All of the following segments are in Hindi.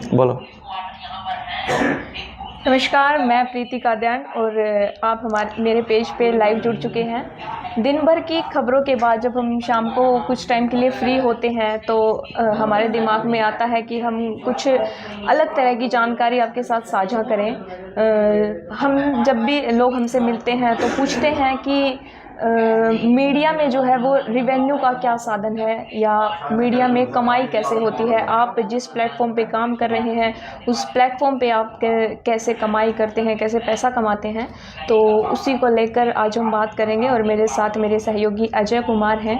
बोलो। नमस्कार, मैं प्रीति काद्यान और आप मेरे पेज पे लाइव जुड़ चुके हैं। दिन भर की खबरों के बाद जब हम शाम को कुछ टाइम के लिए फ्री होते हैं तो हमारे दिमाग में आता है कि हम कुछ अलग तरह की जानकारी आपके साथ साझा करें। हम जब भी लोग हमसे मिलते हैं तो पूछते हैं कि मीडिया में जो है वो रिवेन्यू का क्या साधन है या मीडिया में कमाई कैसे होती है। आप जिस प्लेटफॉर्म पे काम कर रहे हैं उस प्लेटफॉर्म पे आप कैसे कमाई करते हैं, कैसे पैसा कमाते हैं, तो उसी को लेकर आज हम बात करेंगे। और मेरे साथ मेरे सहयोगी अजय कुमार हैं,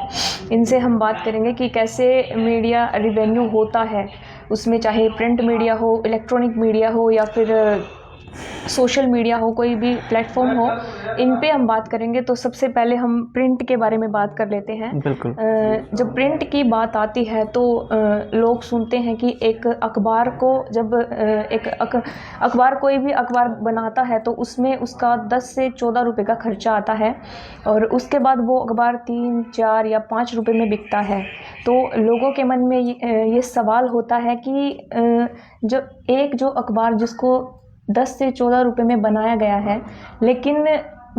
इनसे हम बात करेंगे कि कैसे मीडिया रिवेन्यू होता है, उसमें चाहे प्रिंट मीडिया हो, इलेक्ट्रॉनिक मीडिया हो या फिर सोशल मीडिया हो, कोई भी प्लेटफॉर्म हो, इन पे हम बात करेंगे। तो सबसे पहले हम प्रिंट के बारे में बात कर लेते हैं। बिल्कुल। जब प्रिंट की बात आती है तो लोग सुनते हैं कि एक अखबार को जब अखबार कोई भी अखबार बनाता है तो उसमें उसका 10 से 14 रुपये का खर्चा आता है और उसके बाद वो अखबार 3, 4 या 5 रुपये में बिकता है। तो लोगों के मन में ये सवाल होता है कि जब जो अखबार जिसको 10 से 14 रुपये में बनाया गया है लेकिन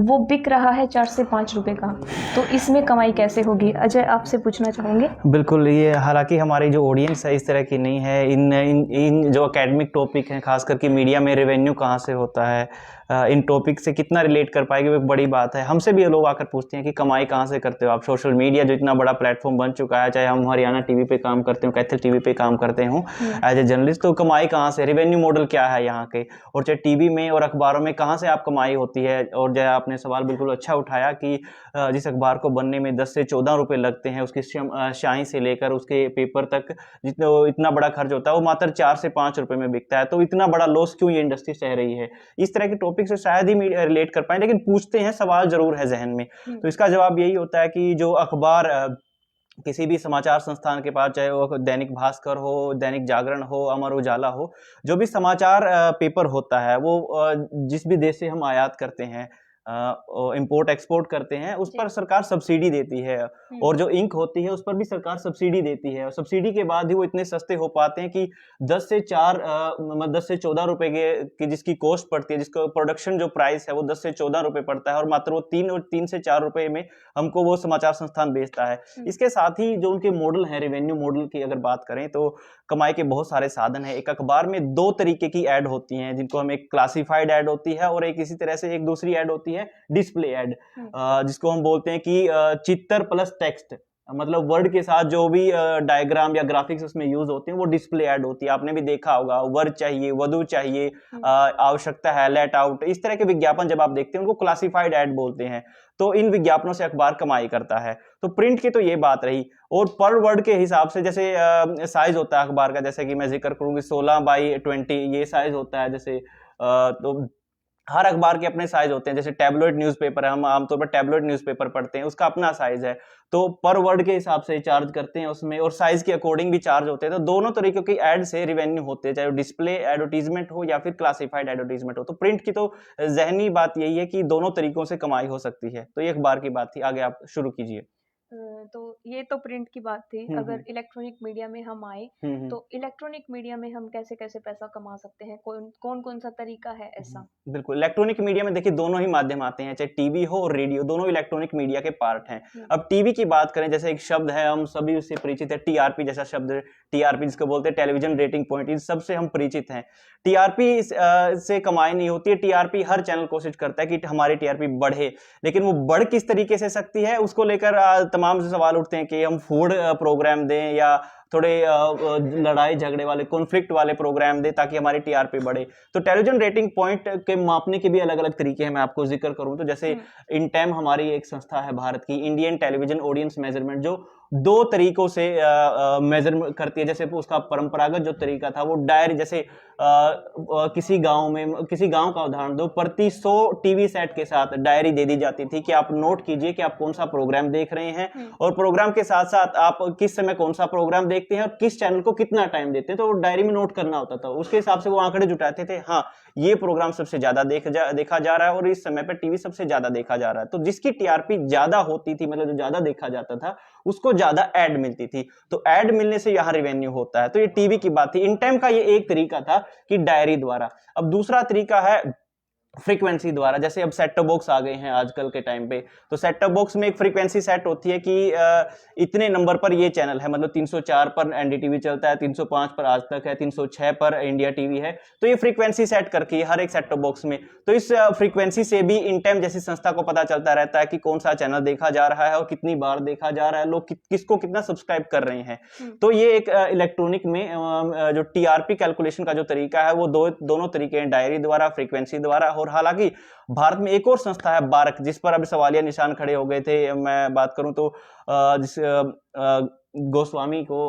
वो बिक रहा है 4 से 5 रुपये का, तो इसमें कमाई कैसे होगी? अजय, आपसे पूछना चाहूँगी। बिल्कुल, ये हालांकि हमारी जो ऑडियंस है इस तरह की नहीं है। इन जो एकेडमिक टॉपिक हैं, खास करके मीडिया में रेवेन्यू कहाँ से होता है, इन टॉपिक से कितना रिलेट कर पाएगी, वो एक बड़ी बात है। हमसे भी लोग आकर पूछते हैं कि कमाई कहाँ से करते हो आप? सोशल मीडिया जो इतना बड़ा प्लेटफॉर्म बन चुका है, चाहे हम हरियाणा टीवी पे काम करते हो, कैथल टीवी पे काम करते हो एज ए जर्नलिस्ट, तो कमाई कहाँ से, रेवेन्यू मॉडल क्या है यहाँ के, और चाहे टीवी में और अखबारों में कहाँ से आप कमाई होती है। और जो आपने सवाल बिल्कुल अच्छा उठाया कि जिस अखबार को बनने में 10 से 14 रुपये लगते हैं, उसकी शाई से लेकर उसके पेपर तक इतना बड़ा खर्च होता है, वो मात्र 4 से 5 रुपये में बिकता है। तो इतना बड़ा लॉस क्यों ये इंडस्ट्री सह रही है? इस तरह के टॉपिक से शायद ही रिलेट कर पाए, लेकिन पूछते हैं, सवाल जरूर है जहन में। तो इसका जवाब यही होता है कि जो अखबार किसी भी समाचार संस्थान के पास, चाहे वो दैनिक भास्कर हो, दैनिक जागरण हो, अमर उजाला हो, जो भी समाचार पेपर होता है, वो जिस भी देश से हम आयात करते हैं, इंपोर्ट एक्सपोर्ट करते हैं, उस पर सरकार सब्सिडी देती है। और जो इंक होती है उस पर भी सरकार सब्सिडी देती है। और सब्सिडी के बाद ही वो इतने सस्ते हो पाते हैं कि 10 से 14 रुपए की जिसकी कॉस्ट पड़ती है, जिसका प्रोडक्शन जो प्राइस है वो 10 से 14 रुपए पड़ता है, और मात्र वो 3 से 4 रुपए में हमको वो समाचार संस्थान बेचता है। इसके साथ ही जो उनके मॉडल है, रेवेन्यू मॉडल की अगर बात करें तो कमाई के बहुत सारे साधन है। एक अखबार में 2 तरीके की ऐड होती हैं, जिनको हम, एक क्लासिफाइड ऐड होती है और एक इसी तरह से एक दूसरी ऐड होती है डिस्प्ले ऐड, जिसको हम बोलते हैं कि चित्र प्लस टेक्स्ट, मतलब वर्ड के साथ जो भी डायग्राम या ग्राफिक्स उसमें यूज होते हैं वो डिस्प्ले ऐड होती है। आपने भी देखा होगा, वर चाहिए, वधु चाहिए, आवश्यकता है, लेट आउट, इस तरह के विज्ञापन जब आप देखते हैं उनको क्लासिफाइड ऐड बोलते हैं। तो इन विज्ञापनों से अखबार कमाई करता है। तो प्रिंट की तो ये बात रही। और पर वर्ड के हिसाब से जैसे साइज होता है अखबार का, जैसे कि मैं जिक्र करूंगी 16x20 ये साइज होता है। जैसे तो हर अखबार के अपने साइज होते हैं। जैसे टैबलॉइड न्यूज़पेपर है, हम आमतौर पर टैबलॉइड न्यूज़पेपर पढ़ते हैं, उसका अपना साइज है, तो पर वर्ड के हिसाब से चार्ज करते हैं उसमें, और साइज के अकॉर्डिंग भी चार्ज होते हैं। तो दोनों तरीकों की एड से रिवेन्यू होते हैं, चाहे डिस्प्ले एडवर्टीजमेंट हो या फिर क्लासिफाइड एडवर्टीजमेंट हो। तो प्रिंट की तो जहनी बात यही है कि दोनों तरीकों से कमाई हो सकती है। तो ये अखबार की बात थी, आगे आप शुरू कीजिए। तो ये तो प्रिंट की बात थी। अगर इलेक्ट्रॉनिक मीडिया में हम आए तो इलेक्ट्रॉनिक मीडिया में हम कैसे कैसे पैसा कमा सकते हैं, कौन सा तरीका है ऐसा? बिल्कुल, इलेक्ट्रॉनिक मीडिया में देखिए दोनों ही माध्यम आते हैं, चाहे टीवी हो और रेडियो, दोनों इलेक्ट्रॉनिक मीडिया के पार्ट हैं। अब टीवी की बात करें, जैसे एक शब्द है, हम सभी उससे परिचित है, टीआरपी जैसा शब्द, टीआरपी जिसको बोलते हैं टेलीविजन रेटिंग पॉइंट, इन सबसे हम परिचित हैं। टीआरपी से कमाई नहीं होती है। टीआरपी हर चैनल कोशिश करता है कि हमारी टीआरपी बढ़े, लेकिन वो बढ़ किस तरीके से सकती है, उसको लेकर तमाम से सवाल उठते हैं कि हम फूड प्रोग्राम दें या थोड़े लड़ाई झगड़े वाले, कॉन्फ्लिक्ट वाले प्रोग्राम दे ताकि हमारी टीआरपी बढ़े। तो टेलीविजन रेटिंग पॉइंट के मापने के भी अलग अलग तरीके हैं। मैं आपको जिक्र करूं तो जैसे इनटेम हमारी एक संस्था है भारत की, इंडियन टेलीविजन ऑडियंस मेजरमेंट, जो 2 तरीकों से मेजर करती है। जैसे उसका परंपरागत जो तरीका था वो डायरी, जैसे किसी गांव का उदाहरण दो, प्रति 100 टीवी सेट के साथ डायरी दे दी जाती थी कि आप नोट कीजिए कि आप कौन सा प्रोग्राम देख रहे हैं और प्रोग्राम के साथ साथ आप किस समय कौन सा प्रोग्राम देखते हैं और किस चैनल को कितना टाइम देते हैं, तो वो डायरी में नोट करना होता था। उसके हिसाब से वो आंकड़े जुटाते थे, हाँ ये प्रोग्राम सबसे ज्यादा देखा जा रहा है और इस समय पे टीवी सबसे ज्यादा देखा जा रहा है। तो जिसकी टीआरपी ज्यादा होती थी, मतलब जो ज्यादा देखा जाता था, उसको ज्यादा ऐड मिलती थी। तो ऐड मिलने से यहाँ रेवेन्यू होता है। तो ये टीवी की बात थी। इन टाइम का ये एक तरीका था कि डायरी द्वारा। अब दूसरा तरीका है फ्रीक्वेंसी द्वारा। जैसे अब सेट टॉप बॉक्स आ गए हैं आजकल के टाइम पे, तो सेट टॉप बॉक्स में एक फ्रीक्वेंसी सेट होती है कि इतने नंबर पर ये चैनल है, मतलब 304 पर एनडीटीवी चलता है, 305 पर आज तक है, 306 पर इंडिया टीवी है। तो ये फ्रीक्वेंसी सेट करके हर एक सेट टॉप बॉक्स में, तो इस फ्रीक्वेंसी से भी इन टाइम जैसी संस्था को पता चलता रहता है कि कौन सा चैनल देखा जा रहा है और कितनी बार देखा जा रहा है, लोग किसको कितना सब्सक्राइब कर रहे हैं। तो ये एक इलेक्ट्रॉनिक में जो टीआरपी कैलकुलेशन का जो तरीका है वो दोनों तरीके हैं, डायरी द्वारा, फ्रीक्वेंसी द्वारा। और हालांकि भारत में एक और संस्था है बार्क, जिस पर अभी सवालिया निशान खड़े हो गए थे। मैं बात करूं तो गोस्वामी को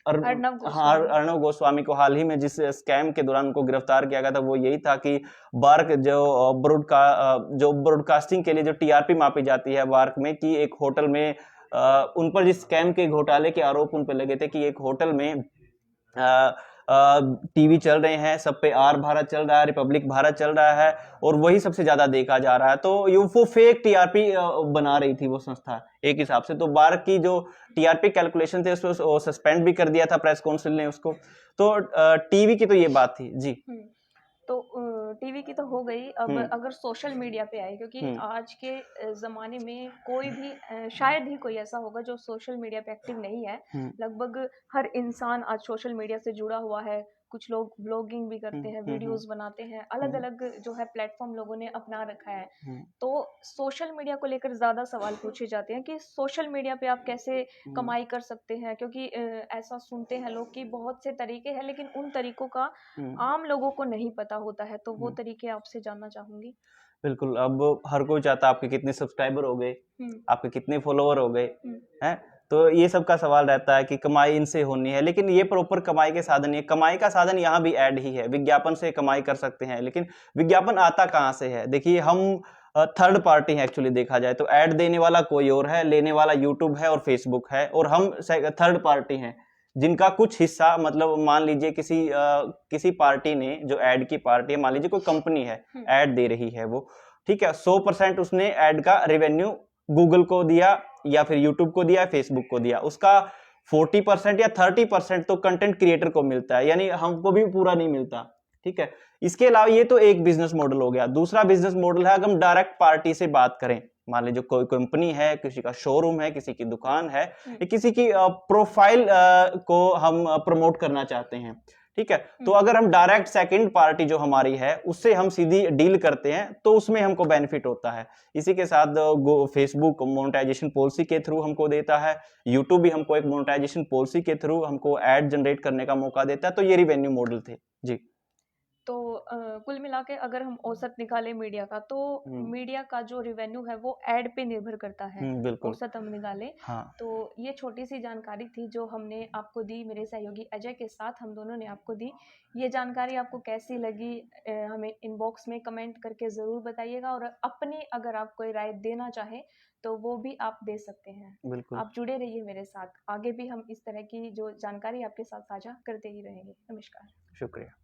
अर्णव गोस्वामी को हाल ही में जिस स्कैम के दौरान उनको गिरफ्तार किया गया था, वो यही था कि बार्क जो ब्रॉडकास्टिंग के लिए जो टीआरपी मापी जाती है बार्क में, कि एक होटल में उन पर जिस स्कैम के घोटाले के आरोप उन पर लगे थे कि एक होटल में टीवी चल रहे हैं, सब पे आर भारत चल रहा है, रिपब्लिक भारत चल रहा है और वही सबसे ज्यादा देखा जा रहा है। तो वो फेक टीआरपी बना रही थी वो संस्था एक हिसाब से। तो बार्क की जो टीआरपी कैलकुलेशन थे उसको सस्पेंड भी कर दिया था प्रेस काउंसिल ने उसको। तो टीवी की तो ये बात थी जी। तो टीवी की तो हो गई। अब अगर सोशल मीडिया पे आए, क्योंकि आज के ज़माने में कोई भी शायद ही कोई ऐसा होगा जो सोशल मीडिया पे एक्टिव नहीं है। लगभग हर इंसान आज सोशल मीडिया से जुड़ा हुआ है। कुछ लोग ब्लॉगिंग भी करते हैं, वीडियोस बनाते हैं, अलग अलग जो है प्लेटफॉर्म लोगों ने अपना रखा है। तो सोशल मीडिया को लेकर ज़्यादा सवाल पूछे जाते हैं कि सोशल मीडिया पे आप कैसे कमाई कर सकते हैं, क्योंकि ऐसा सुनते हैं लोग कि बहुत से तरीके हैं, लेकिन उन तरीकों का आम लोगों को नहीं पता होता है। तो वो तरीके आपसे जानना चाहूंगी। बिल्कुल, अब हर कोई चाहता है आपके कितने सब्सक्राइबर हो गए, आपके कितने फॉलोअर हो गए हैं। तो ये सब का सवाल रहता है कि कमाई इनसे होनी है, लेकिन ये प्रॉपर कमाई के साधन है। कमाई का साधन यहाँ भी ऐड ही है, विज्ञापन से कमाई कर सकते हैं। लेकिन विज्ञापन आता कहाँ से है? देखिए, हम थर्ड पार्टी है एक्चुअली देखा जाए तो। ऐड देने वाला कोई और है, लेने वाला यूट्यूब है और फेसबुक है, और हम थर्ड पार्टी हैं जिनका कुछ हिस्सा, मतलब मान लीजिए किसी पार्टी ने, जो ऐड की पार्टी है, मान लीजिए कोई कंपनी है ऐड दे रही है वो, ठीक है, 100% उसने ऐड का रेवेन्यू गूगल को दिया या फिर यूट्यूब को दिया, फेसबुक को दिया। उसका 40% या 30% तो कंटेंट क्रिएटर को मिलता है, यानी हमको भी पूरा नहीं मिलता। ठीक है, इसके अलावा ये तो एक बिजनेस मॉडल हो गया। दूसरा बिजनेस मॉडल है, अगर हम डायरेक्ट पार्टी से बात करें, मान लीजिए कोई कंपनी है, किसी का शोरूम है, किसी की दुकान है, या किसी की प्रोफाइल को हम प्रमोट करना चाहते हैं, ठीक है, तो अगर हम डायरेक्ट सेकंड पार्टी जो हमारी है उससे हम सीधी डील करते हैं तो उसमें हमको बेनिफिट होता है। इसी के साथ फेसबुक मोनेटाइजेशन पॉलिसी के थ्रू हमको देता है, यूट्यूब भी हमको एक मोनेटाइजेशन पॉलिसी के थ्रू हमको एड जनरेट करने का मौका देता है। तो ये रिवेन्यू मॉडल थे जी। तो कुल मिला के अगर हम औसत निकालें मीडिया का, तो मीडिया का जो रिवेन्यू है वो ऐड पे निर्भर करता है। औसत हम निकालें। हाँ। तो ये छोटी सी जानकारी थी जो हमने आपको दी, मेरे सहयोगी अजय के साथ हम दोनों ने आपको दी। ये जानकारी आपको कैसी लगी हमें इनबॉक्स में कमेंट करके ज़रूर बताइएगा, और अपनी अगर आप कोई राय देना चाहें तो वो भी आप दे सकते हैं। बिल्कुल, आप जुड़े रहिए मेरे साथ, आगे भी हम इस तरह की जो जानकारी आपके साथ साझा करते ही रहेंगे। नमस्कार। शुक्रिया।